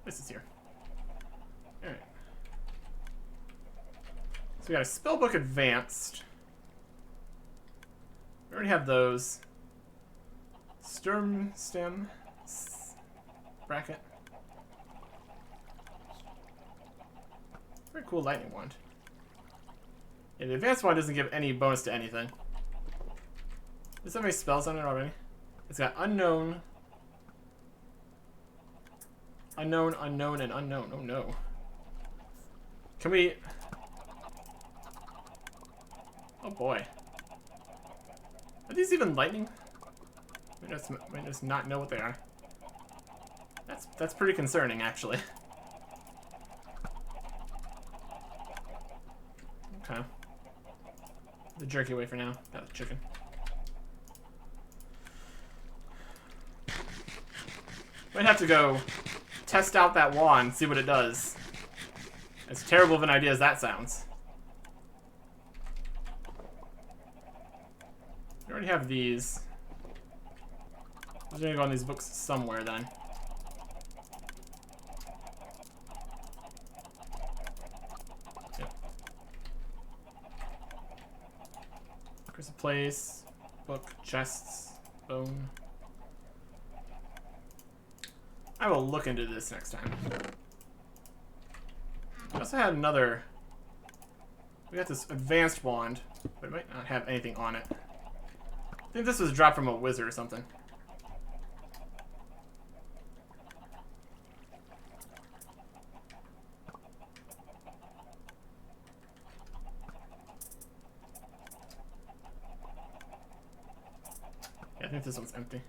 Speaker 1: This is here. Alright. So we got a Spellbook Advanced. We already have those. Sturm Stem. Bracket. Very cool lightning wand. Yeah, the advanced one doesn't give any bonus to anything. Does that have any spells on it already? It's got unknown. Unknown, unknown, and unknown. Oh no. Can we... Oh boy. Are these even lightning? We just not know what they are. That's pretty concerning, actually. Okay. The jerky away for now. Got the chicken. Might have to go test out that wand, see what it does. As terrible of an idea as that sounds. We already have these. I'm gonna go on these books somewhere then. Yep. There's a place, book, chests, bone. I will look into this next time. I also had another... We got this advanced wand, but it might not have anything on it. I think this was dropped from a wizard or something. Yeah, I think this one's empty.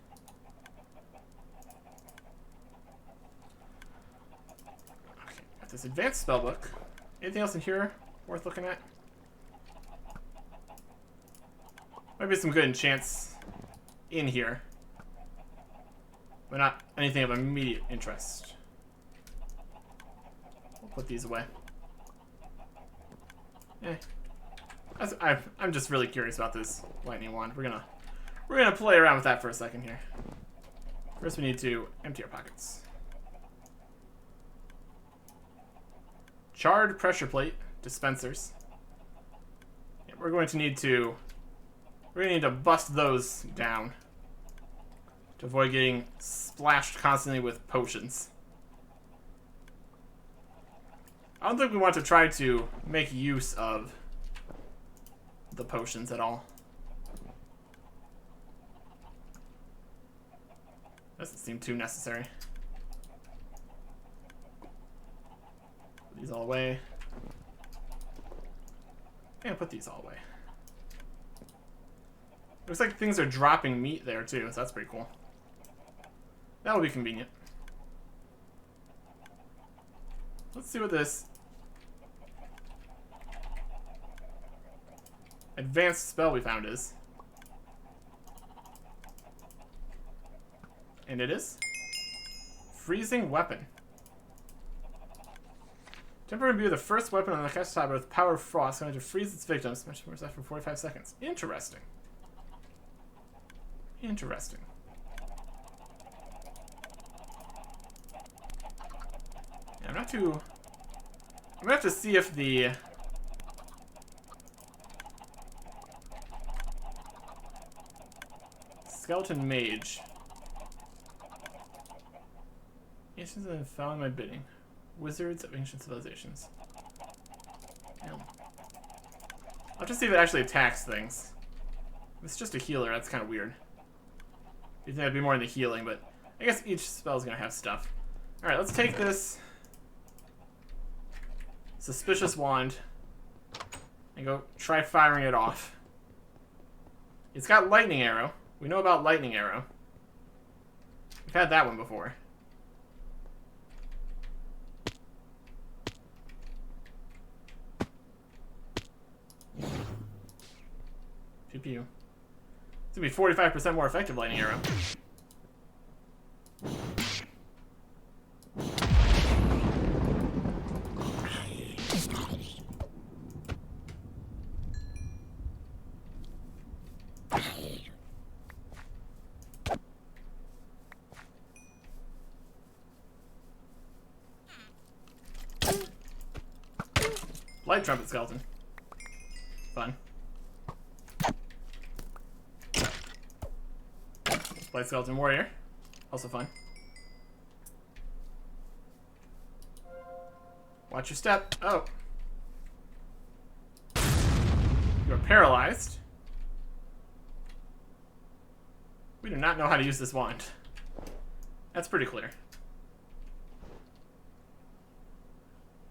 Speaker 1: Okay, got this advanced spellbook. Anything else in here worth looking at? Might be some good enchants in here, but not anything of immediate interest. We'll put these away. I'm just really curious about this lightning wand. We're gonna play around with that for a second here. First, we need to empty our pockets. Charred pressure plate dispensers. Yeah, we're going to need to bust those down to avoid getting splashed constantly with potions. I don't think we want to try to make use of the potions at all. Doesn't seem too necessary. Put these all away. And put these all away. Looks like things are dropping meat there too, so that's pretty cool. That'll be convenient. Let's see what this advanced spell we found is. And it is Freezing Weapon. Temporary imbue the first weapon on the cast tab with power of frost, going to freeze its victims. Much more for 45 seconds. Interesting. Interesting. Yeah, I'm gonna have to see if the skeleton mage. Nations that have found my bidding. Wizards of ancient civilizations. Yeah. I'll just see if it actually attacks things. If it's just a healer, that's kind of weird. You think that'd be more in the healing, but I guess each spell's gonna have stuff. Alright, let's take this suspicious wand and go try firing it off. It's got lightning arrow. We know about lightning arrow. We've had that one before. Pew pew. It's gonna be 45% more effective lightning arrow. Light trumpet skeleton. Fun. Light skeleton warrior. Also fun. Watch your step. Oh. You're paralyzed. We do not know how to use this wand. That's pretty clear.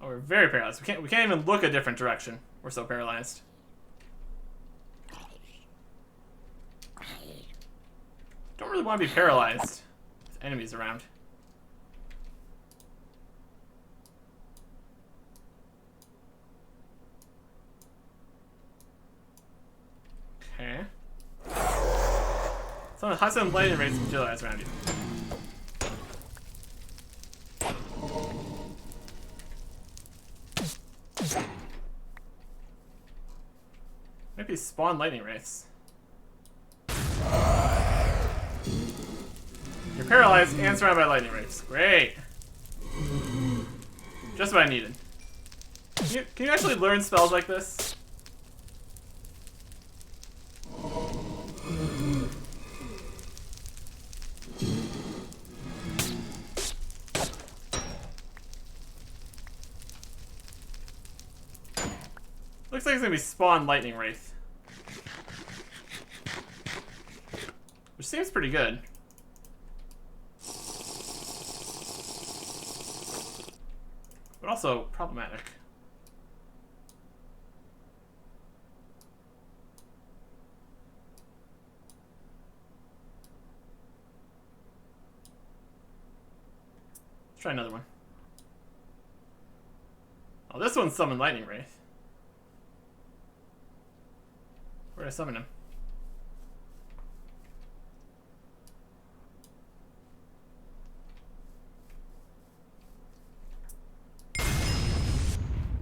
Speaker 1: Oh, we're very paralyzed. We can't even look a different direction. We're so paralyzed. Don't really want to be paralyzed with enemies around. Okay. Some high some lightning rates materialize around you. Maybe spawn lightning wraiths. You're paralyzed and surrounded by lightning wraiths. Great. Just what I needed. Can you actually learn spells like this? Looks like it's gonna be spawn lightning wraith. Which seems pretty good. But also problematic. Let's try another one. Oh, this one's summon lightning wraith. Where did I summon him?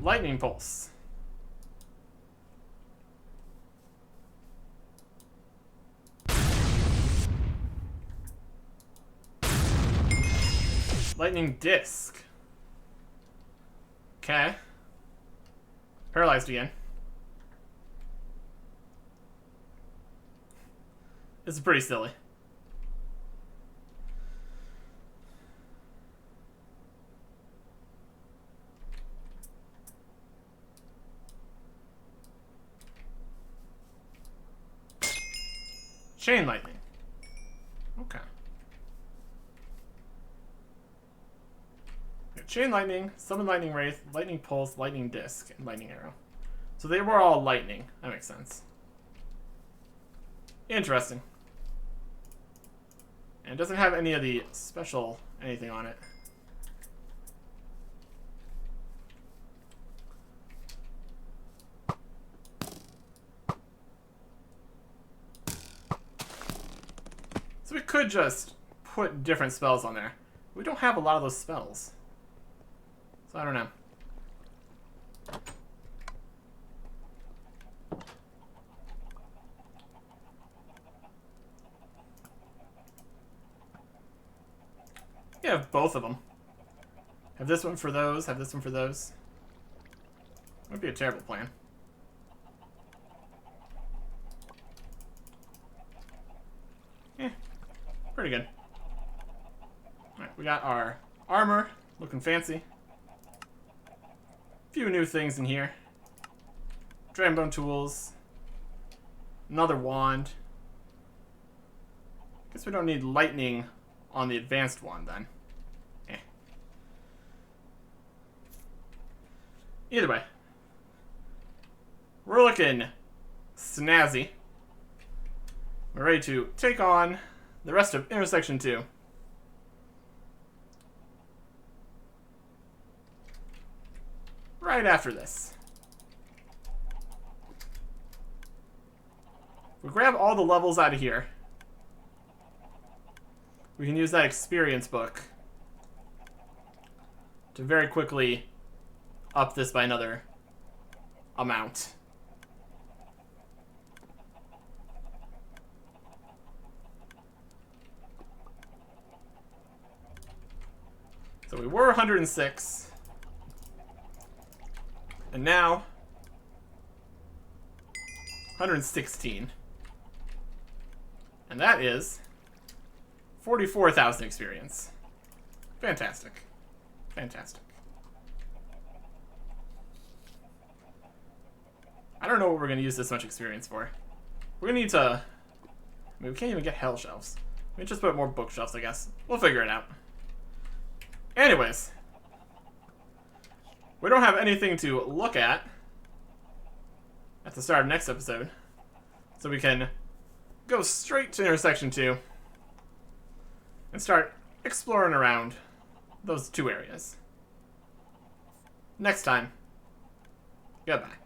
Speaker 1: Lightning pulse. Lightning disc. Okay. Paralyzed again. This is pretty silly. Chain lightning. Okay. Chain lightning, summon lightning wraith, lightning pulse, lightning disc, and lightning arrow. So they were all lightning. That makes sense. Interesting. And it doesn't have any of the special anything on it. So we could just put different spells on there. We don't have a lot of those spells. So I don't know. You have both of them. Have this one for those, have this one for those. Would be a terrible plan. Eh, pretty good. Alright, we got our armor, looking fancy. A few new things in here. Dragonbone tools. Another wand. Guess we don't need lightning on the advanced one, then. Eh. Either way. We're looking snazzy. We're ready to take on the rest of Intersection 2. Right after this. If we grab all the levels out of here, we can use that experience book to very quickly up this by another amount. So we were 106. And now 116. And that is 44,000 experience. Fantastic. Fantastic. I don't know what we're going to use this much experience for. We're going to need to... I mean, we can't even get hell shelves. We can just put more bookshelves, I guess. We'll figure it out. Anyways. We don't have anything to look at the start of next episode. So we can go straight to Intersection 2 and start exploring around those two areas. Next time, goodbye.